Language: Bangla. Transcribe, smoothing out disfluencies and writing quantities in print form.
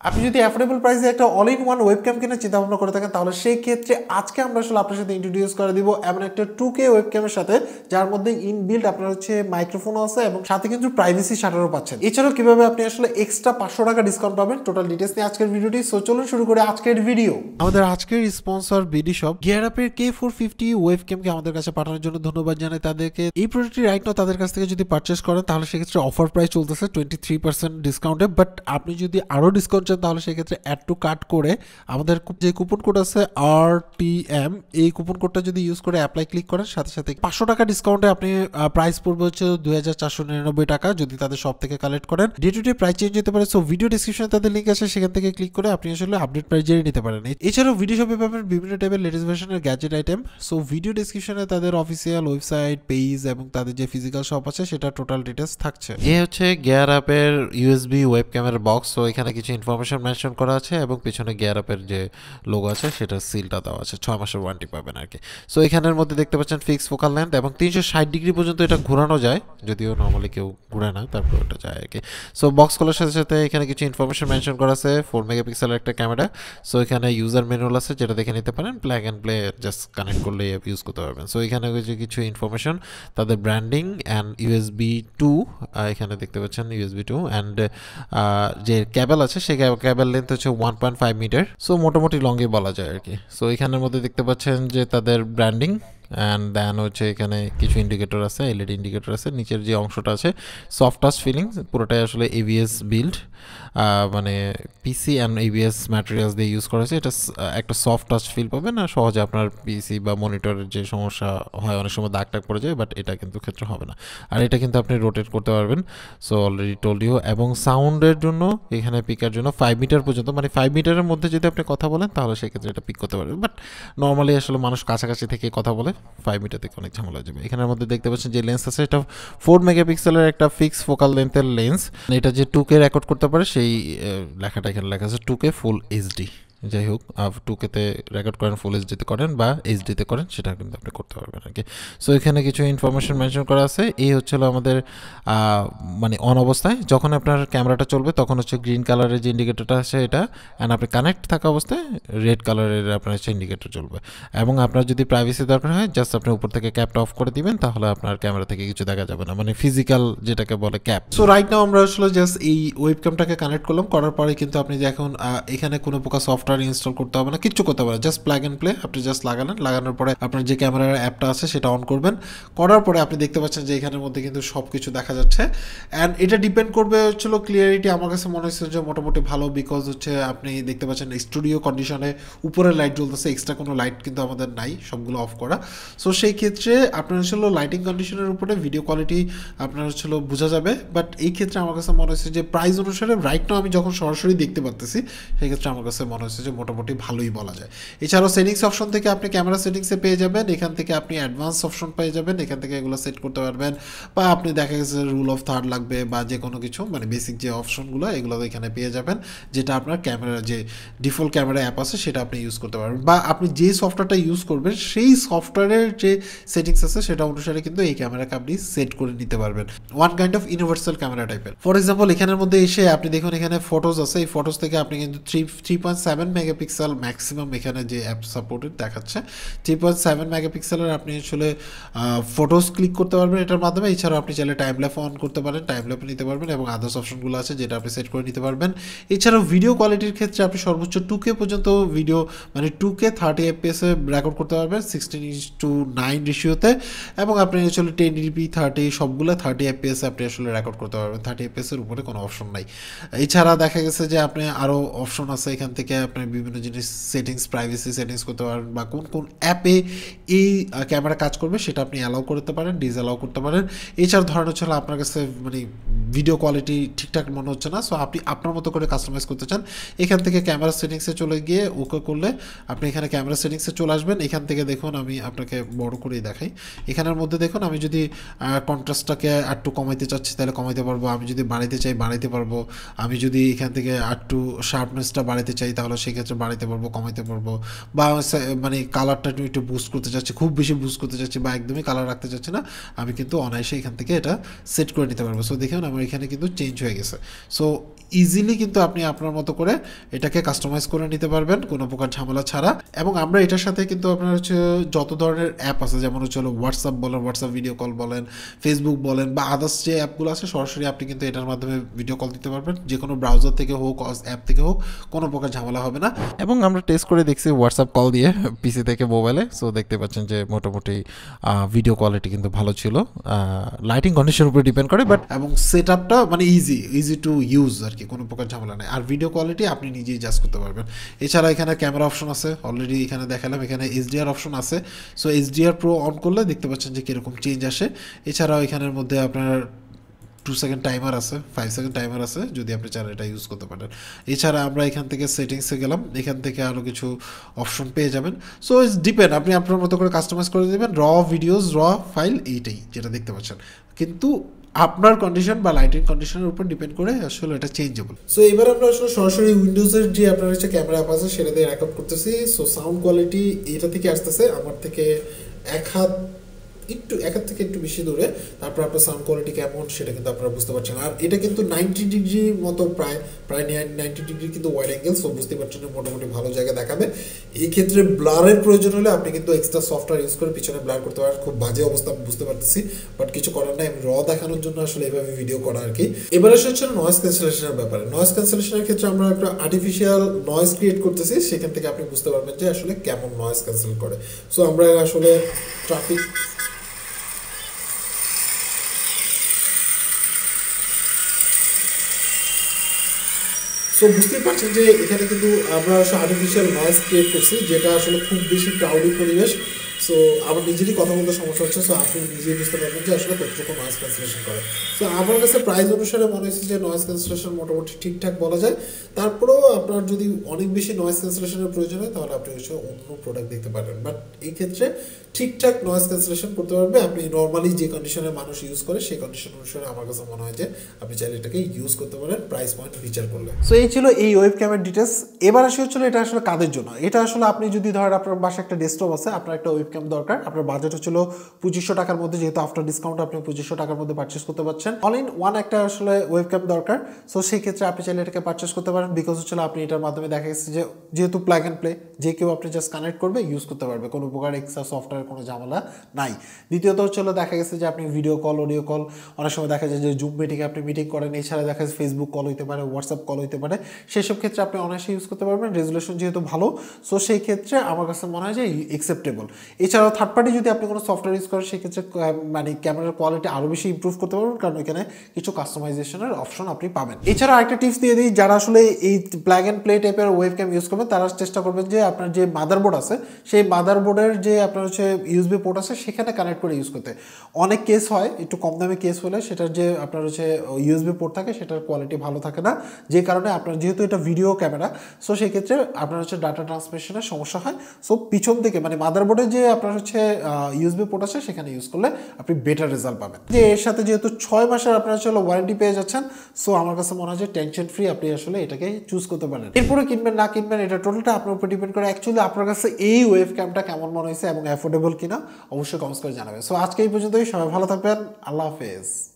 আপনি যদি অ্যাফোর্ডেবল প্রাইসে একটা অল ইন ওয়ান ওয়েবক্যাম কেনার চিন্তা ভাবনা করে থাকেন তাহলে সেই ক্ষেত্রে আজকে আমরা আসলে আপনার সাথে ইন্ট্রোডিউস করে দিব এমন একটা 2K ওয়েবক্যামের সাথে যার মধ্যে ইনবিল্ড আপনার হচ্ছে মাইক্রোফোনও আছে এবং সাথে কিন্তু প্রাইভেসি শাটারও পাচ্ছেন। এছাড়াও কিভাবে আপনি আসলে এক্সট্রা 500 টাকা ডিসকাউন্ট পাবেন টোটাল ডিটেইলস নিয়ে আজকের ভিডিওটি। সো চলুন শুরু করে আজকের ভিডিও। আমাদের আজকের স্পন্সর বিডি শপ গিয়ার আপের K450 ওয়েবক্যামকে আমাদের কাছে পাঠানোর জন্য ধন্যবাদ জানাই তাদেরকে। এই প্রোডাক্টটি রাইট নাও তাদের কাছ থেকে যদি পারচেস করেন তাহলে সেক্ষেত্রে অফার প্রাইস চলতেছে 23% ডিসকাউন্টে, বাট আপনি যদি আরও ডিসকাউন্ট চান তাহলে সেক্ষেত্রে অ্যাড টু কার্ট করে আমাদের যে কুপন কোড আছে RTM, এই কুপন কোডটা যদি ইউজ করে অ্যাপ্লাই ক্লিক করেন সাথে সাথে 500 টাকা ডিসকাউন্টে আপনি প্রাইস পড়বে হচ্ছে 2499 টাকা যদি তাদের শপ থেকে কালেক্ট করেন। Day to day price change হতে পারে, সো ভিডিও ডেসক্রিপশনে তাদের লিঙ্ক আছে, সেখান থেকে ক্লিক করে আপনি আসলে আপডেট প্রাইস জেনে নিতে পারেন। এছাড়াও ভিডিও শপে পাবেন বিভিন্ন টাইপের লেটেস্ট ভার্সনের গ্যাজেট আইটেম। সো ভিডিও ডেসক্রিপশনে তাদের অফিসিয়াল ওয়েবসাইট পেজ এবং তাদের যে ফিজিক্যাল শপ আছে সেটা টোটাল ডিটেলস থাকছে। এ হচ্ছে গিয়ার আপের USB web camera box. So এখানে কিছু ইনফরমেশন মেনশন করা আছে এবং পিছনে গিয়ার আপের যে লোগো আছে সেটা সিলটা দেওয়া আছে, 6 মাসের ওয়ারেন্টি পাবেন আর কি। সো এখানের মধ্যে দেখতে পাচ্ছেন ফিক্স ফোকাল লেন্থ এবং 360 ডিগ্রি পর্যন্ত এটা ঘোরানো যায়, যদিও নর্মালি কেউ ঘুরে না, তারপর ওটা যায় আর কি। সো বক্স কলার সাথে সাথে এখানে কিছু ইনফরমেশন মেনশন করা আছে। 4 মেগাপিক্সেলের একটা ক্যামেরা। সো এখানে ইউজার ম্যানুয়াল আছে যেটা দেখে নিতে পারেন, plug and play just connect করলে ইউজ করতে পারবেন। সো এখানে কিছু ইনফরমেশন, তাদের ব্র্যান্ডিং অ্যান্ড USB 2, এখানে দেখতে পাচ্ছেন USB 2 অ্যান্ড যে ক্যাবেল আছে সেই ক্যাবেল লেন্থ হচ্ছে 1.5 মিটার। সো মোটামুটি লংই বলা যায় আর কি। সো এখানের মধ্যে দেখতে পাচ্ছেন যে তাদের ব্র্যান্ডিং অ্যান্ড দেন হচ্ছে এখানে কিছু ইন্ডিকেটর আছে, LED ইন্ডিকেটর আছে। নিচের যে অংশটা আছে সফট টাচ ফিলিংস, পুরোটাই আসলে ABS বিল্ড, মানে PC অ্যান্ড ABS ম্যাটেরিয়ালস দিয়ে ইউজ করা হয়েছে। এটা একটা সফট টাচ ফিল পাবেন আর সহজে আপনার PC বা মনিটরের যে সমস্যা হয় অনেক সময় দাগ টাগ পড়ে যায়, বাট এটা কিন্তু ক্ষেত্রে হবে না। আর এটা কিন্তু আপনি রোটেট করতে পারবেন। So already told you. এবং সাউন্ডের জন্য এখানে পিকার জন্য 5 মিটার পর্যন্ত, মানে 5 মিটারের মধ্যে যদি আপনি কথা বলেন তাহলে সেক্ষেত্রে এটা পিক করতে পারবেন, বাট নর্মালি আসলে মানুষ কাছাকাছি থেকে কথা বলে 5 মিটার থেকে অনেক ঝামেলা হয়ে যাবে। এখানের মধ্যে দেখতে পাচ্ছেন যে লেন্স আছে, এটা 4 মেগাপিক্সেলের একটা ফিক্স ফোকাল লেন্থের লেন্স। এটা যে 2K রেকর্ড করতে পারে সেই লেখাটা এখানে লেখা আছে 2K ফুল HD। যাই হোক, 2K-তে রেকর্ড করেন, ফুল HD-তে করেন বা HD-তে করেন, সেটা কিন্তু আপনি করতে পারবেন আর কি। সো এখানে কিছু ইনফরমেশন মেনশন করা আছে। এই হচ্ছিল আমাদের মানে অন অবস্থায় যখন আপনার ক্যামেরাটা চলবে তখন হচ্ছে গ্রিন কালারের যে ইন্ডিকেটরটা আছে এটা, অ্যান্ড আপনি কানেক্ট থাকা অবস্থায় রেড কালারের আপনার হচ্ছে ইন্ডিকেটর চলবে। এবং আপনার যদি প্রাইভেসি দরকার হয় জাস্ট আপনি উপর থেকে ক্যাপটা অফ করে দিবেন, তাহলে আপনার ক্যামেরা থেকে কিছু দেখা যাবে না, মানে ফিজিক্যাল যেটাকে বলে ক্যাপ। সো রাইট নাও আমরা আসলে জাস্ট এই ওয়েবক্যামটাকে কানেক্ট করলাম, করার পরে কিন্তু আপনি এখন এখানে কোনো প্রকার সফটওয়্যার ইনস্টল করতে হবে না, কিচ্ছু করতে হবে না, জাস্ট প্লাগ অ্যান্ড প্লে। আপনি জাস্ট লাগালেন, লাগানোর পরে আপনার যে ক্যামেরার অ্যাপটা আছে সেটা অন করবেন, করার পরে আপনি দেখতে পাচ্ছেন যে এখানের মধ্যে কিন্তু সব কিছু দেখা যাচ্ছে। অ্যান্ড এটা ডিপেন্ড করবে হচ্ছিল ক্লিয়ারিটি। আমার কাছে মনে হচ্ছে যে মোটামুটি ভালো, বিকজ হচ্ছে আপনি দেখতে পাচ্ছেন স্টুডিও কন্ডিশনে উপরে লাইট জ্বলতেছে, এক্সট্রা কোনো লাইট কিন্তু আমাদের নাই, সবগুলো অফ করা। সো সেই ক্ষেত্রে আপনার হচ্ছিল লাইটিং কন্ডিশনের উপরে ভিডিও কোয়ালিটি আপনার হচ্ছিল বোঝা যাবে, বাট এই ক্ষেত্রে আমার কাছে মনে হচ্ছে যে প্রাইস অনুসারে রাইট নাও আমি যখন সরাসরি দেখতে পাচ্তেছি সেই ক্ষেত্রে আমার কাছে মনে হচ্ছে যে মোটামুটি ভালোই বলা যায়। এছাড়াও সেটিংস অপশন থেকে আপনি ক্যামেরা সেটিংসে পেয়ে যাবেন, এখান থেকে আপনি অ্যাডভান্স অপশন পেয়ে যাবেন, এখান থেকে এগুলো সেট করতে পারবেন, বা আপনি দেখা গেছে রুল অফ থার্ড লাগবে বা যে কোনো কিছু, মানে বেসিক যে অপশনগুলো এগুলো এখানে পেয়ে যাবেন, যেটা আপনার ক্যামেরা যে ডিফল্ট ক্যামেরা অ্যাপ আছে সেটা আপনি ইউজ করতে পারবেন, বা আপনি যে সফটওয়্যারটা ইউজ করবেন সেই সফটওয়্যারের যে সেটিংস আছে সেটা অনুসারে কিন্তু এই ক্যামেরাকে আপনি সেট করে নিতে পারবেন। One kind of universal camera টাইপের। ফর এক্সাম্পল এখানের মধ্যে এসে আপনি দেখুন এখানে ফটোজ আছে, এই ফটোজ থেকে আপনি কিন্তু 3.7 মেগাপিক্সেল ম্যাক্সিমাম এখানে যে অ্যাপ সাপোর্টেড দেখাচ্ছে, 3.7 মেগাপিক্সেলের আপনি আসলে ফটোজ ক্লিক করতে পারবেন এটার মাধ্যমে। এছাড়াও আপনি চাইলে টাইম ল্যাপ অন করতে পারেন, টাইম ল্যাপ নিতে পারবেন এবং আদার্স অপশনগুলো আছে যেটা আপনি সেট করে নিতে পারবেন। এছাড়াও ভিডিও কোয়ালিটির ক্ষেত্রে আপনি সর্বোচ্চ 2K পর্যন্ত ভিডিও, মানে 2K 30 FPS-এ রেকর্ড করতে পারবেন 16:9 রেশিওতে, এবং আপনি আসলে 1080p 30 সবগুলো 30 FPS-এ আপনি আসলে রেকর্ড করতে পারবেন। 30 FPS-এর উপরে কোনো অপশন নাই। এছাড়া দেখা গেছে যে আপনি আরও অপশন আছে, এখান থেকে আপনি বিভিন্ন জিনিস সেটিংস, প্রাইভেসি সেটিংস করতে পারেন, বা কোন কোন অ্যাপে এই ক্যামেরা কাজ করবে সেটা আপনি অ্যালাউ করতে পারেন, ডিসঅ্যালাউ করতে পারেন। এছাড়া ধরেন হচ্ছে আপনার কাছে মানে ভিডিও কোয়ালিটি ঠিকঠাক মনে হচ্ছে না, সো আপনি আপনার মতো করে কাস্টমাইজ করতে চান, এখান থেকে ক্যামেরা সেটিংসে চলে গিয়ে ওকে করলে আপনি এখানে ক্যামেরা সেটিংসে চলে আসবেন। এখান থেকে দেখুন আমি আপনাকে বড় করেই দেখাই, এখানের মধ্যে দেখুন আমি যদি কন্ট্রাস্টটাকে একটু কমাইতে চাচ্ছি তাহলে কমাইতে পারবো, আমি যদি বাড়াইতে চাই বাড়াইতে পারবো, আমি যদি এখান থেকে একটু শার্পনেসটা বাড়াইতে চাই তাহলে সেক্ষেত্রে বাড়াইতে পারবো, কমাইতে পারবো, বা মানে কালারটা একটু বুস্ট করতে চাচ্ছি, খুব বেশি বুস্ট করতে চাচ্ছি বা একদমই কালার রাখতে চাচ্ছি না, আমি কিন্তু অনায়াসে এখান থেকে এটা সেট করে নিতে পারবো। সো দেখুন আমার এখানে কিন্তু চেঞ্জ হয়ে গেছে। সো ইজিলি কিন্তু আপনি আপনার মতো করে এটাকে কাস্টমাইজ করে নিতে পারবেন কোনো প্রকার ঝামেলা ছাড়া। এবং আমরা এটার সাথে কিন্তু আপনার হচ্ছে যত ধরনের অ্যাপ আছে, যেমন হচ্ছে হোয়াটসঅ্যাপ বলেন, হোয়াটসঅ্যাপ ভিডিও কল বলেন, ফেসবুক বলেন, বা আদার্স যে অ্যাপগুলো আছে সরাসরি আপনি কিন্তু এটার মাধ্যমে ভিডিও কল দিতে পারবেন, যে কোনো ব্রাউজার থেকে হোক, অ্যাপ থেকে হোক, কোনো প্রকার ঝামেলা হবে না। এবং আমরা টেস্ট করে দেখছি হোয়াটসঅ্যাপ কল দিয়ে পিসি থেকে মোবাইলে। সো দেখতে পাচ্ছেন যে মোটামুটি ভিডিও কোয়ালিটি কিন্তু ভালো ছিল। লাইটিং কন্ডিশনের উপরে ডিপেন্ড করে, বাট এবং সেট আপটা মানে ইজি টু ইউজ আর কি, কোনো প্রকার ঝামেলা নেই। আর ভিডিও কোয়ালিটি আপনি নিজেই জাজ করতে পারবেন। এছাড়া এখানে ক্যামেরা অপশন আছে, অলরেডি এখানে দেখালাম, এখানে এইচডিআর অপশন আছে। সো এইচডিআর প্রো অন করলে দেখতে পাচ্ছেন যে কীরকম চেঞ্জ আসে। এছাড়াও এখানের মধ্যে আপনার 2 সেকেন্ড টাইমার আছে, 5 সেকেন্ড টাইমার আছে, যদি আপনি চান এটা ইউজ করতে পারেন। এছাড়া আমরা এখান থেকে সেটিংসে গেলাম, এখান থেকে আরও কিছু অপশন পেয়ে যাবেন। সো ইটস ডিপেন্ড, আপনি আপনার মতো করে কাস্টমাইজ করে দেবেন। ভিডিওস, ফাইল, এইটাই যেটা দেখতে পাচ্ছেন, কিন্তু আপনার কন্ডিশন বা লাইটিং কন্ডিশনের উপর ডিপেন্ড করে আসলে এটা চেঞ্জেবল। সো এবার আমরা আসলে সরাসরি উইন্ডোজের যে আপনার হচ্ছে ক্যামেরা অ্যাপ আছে সেটা দিয়ে রেকর্ড করতেছি। সো সাউন্ড কোয়ালিটি এটা থেকে আসতেছে আমার থেকে এক হাত থেকে একটু বেশি দূরে। তারপর আপনার সাউন্ড কোয়ালিটি কেমন সেটা কিন্তু আপনারা বুঝতে পারছেন। আর এটা কিন্তু 90 ডিগ্রি মতো, প্রায় 90 ডিগ্রি কিন্তু ওয়াইড অ্যাঙ্গেল। সো বুঝতে পারছেন যে মোটামুটি ভালো জায়গা দেখাবে। এই ক্ষেত্রে ব্লারের প্রয়োজন হলে আপনি কিন্তু এক্সট্রা সফটওয়্যার ইউজ করে পিছনে ব্লার করতে পারেন। খুব বাজে অবস্থা আমি বুঝতে পারতেছি, বাট কিছু করার নাই, আমি দেখানোর জন্য আসলে এইভাবে ভিডিও করা আর কি। এবার হচ্ছে নয়েজ ক্যান্সেলেশনের ব্যাপারে। নয়েজ ক্যান্সেলেশনের ক্ষেত্রে আমরা একটা আর্টিফিশিয়াল নয়েজ ক্রিয়েট করতেছি, সেখান থেকে আপনি বুঝতে পারবেন যে আসলে কেমন নয়েজ ক্যান্সেল করে। সো আমরা আসলে ট্রাফিক সো বুঝতেই পারছেন যে এখানে কিন্তু আমরা আর্টিফিশিয়াল নয়েজ ক্রিয়েট করছি, যেটা আসলে খুব বেশি ক্রাউডি পরিবেশ। সো আমার নিজেরই কথা বলতে সমস্যা হচ্ছে। সো আপনি নিজেই বুঝতে পারবেন যে আসলে কতটুকু নয়েজ ক্যান্সেলেশন করে। সো আমার কাছে প্রাইস অনুসারে মনে হচ্ছে যে নয়েজ ক্যান্সেলেশন মোটামুটি ঠিকঠাক বলা যায়। তারপরেও আপনার যদি অনেক বেশি নয়েজ ক্যান্সেলেশনের প্রয়োজন হয় তাহলে আপনি হচ্ছে অন্য প্রোডাক্ট দেখতে পারেন, বাট এই ক্ষেত্রে ঠিকঠাক নয়েজ ক্যান্সেলেশন করতে পারবে। আপনি নর্মালি যে কন্ডিশনে মানুষ ইউজ করে সেই কন্ডিশন অনুসারে আমার কাছে মনে হয় যে আপনি চাইলে এটাকে ইউজ করতে পারেন প্রাইস পয়েন্ট বিচার করলে। সো এই ছিল এই ওয়েব ক্যামেরার ডিটেলস। এবার আসে হচ্ছিল এটা আসলে কাদের জন্য। এটা আসলে আপনি যদি ধরেন আপনার বাসায় একটা ডেস্কটপ আছে, আপনার একটা ওয়েব ক্যাম দরকার, আপনার বাজেট হচ্ছিল 2500 টাকার মধ্যে, যেহেতু আফটার ডিসকাউন্ট আপনি 2500 টাকার মধ্যে পারচেস করতে পারছেন। অল ইন ওয়ান একটা আসলে ওয়েব ক্যাম দরকার। সো সেই ক্ষেত্রে আপনি চাইলে এটাকে পারচেস করতে পারেন, বিকজ হচ্ছিল আপনি এটার মাধ্যমে দেখা গেছে যে যেহেতু প্লাগ অ্যান্ড প্লে, যে কেউ আপনি জাস্ট কানেক্ট করবে, ইউজ করতে পারবে, কোনো প্রকার এক্সট্রা সফটওয়্যার কোনো ঝামেলা নাই। দ্বিতীয়ত হচ্ছিল দেখা গেছে যে আপনি ভিডিও কল, অডিও কল, অনেক সময় দেখা যায় যে জুম মিটিংয়ে আপনি মিটিং করেন, এছাড়া দেখা যাচ্ছে ফেসবুক কল হইতে পারে, হোয়াটসঅ্যাপ কল হইতে পারে, সেসব ক্ষেত্রে আপনি অনায়াসে ইউজ করতে পারবেন। রেজুলেশন যেহেতু ভালো, সো সেই ক্ষেত্রে আমার কাছে মনে হয় যে অ্যাকসেপ্টেবল। এছাড়াও থার্ড পার্টি যদি আপনি কোনো সফটওয়্যার ইউজ করেন, সেক্ষেত্রে মানে ক্যামেরার কোয়ালিটি আরও বেশি ইম্প্রুভ করতে পারবেন, কারণ এখানে কিছু কাস্টমাইজেশনের অপশন আপনি পাবেন। এছাড়া আরেকটা টিপস দিয়ে দিই, যারা আসলে এই প্লাগ অ্যান্ড প্লে টাইপের ওয়েব ক্যাম ইউজ করবেন, তারা চেষ্টা করবেন যে আপনার যে মাদারবোর্ড আছে, সেই মাদারবোর্ডের যে আপনার হচ্ছে ইউএসবি পোর্ট আছে সেখানে কানেক্ট করে ইউজ করতে। অনেক কেস হয় একটু কম দামে কেস হলে সেটার যে আপনার হচ্ছে ইউএসবি পোর্ট থাকে সেটার কোয়ালিটি ভালো থাকে না, যে কারণে আপনার যেহেতু এটা ভিডিও ক্যামেরা, সো সেই ক্ষেত্রে আপনার হচ্ছে ডাটা ট্রান্সমিশনের সমস্যা হয়। সো পিছন থেকে মানে মাদারবোর্ডে যে আপনার হচ্ছে ইউএসবি পোর্ট আছে সেখানে ইউজ করলে আপনি বেটার রেজাল্ট পাবেন। যে এর সাথে যেহেতু 6 মাসের আপনার হচ্ছে ওয়ারেন্টি পেয়ে যাচ্ছেন, সো আমার কাছে মনে হয় যে টেনশন ফ্রি আপনি আসলে এটাকে চুজ করতে পারেন। এরপরে কিনবেন না কিনবেন এটা টোটালটা আপনার উপর ডিপেন্ড করে। অ্যাকচুয়ালি আপনার কাছে এই ওয়েব ক্যামটা কেমন মনে হয়েছে এবং অ্যাফোর্ডেবল কিনা অবশ্যই কমেন্টস করে জানাবেন। সো আজকে এই পর্যন্তই, সবাই ভালো থাকবেন, আল্লাহ হাফেজ।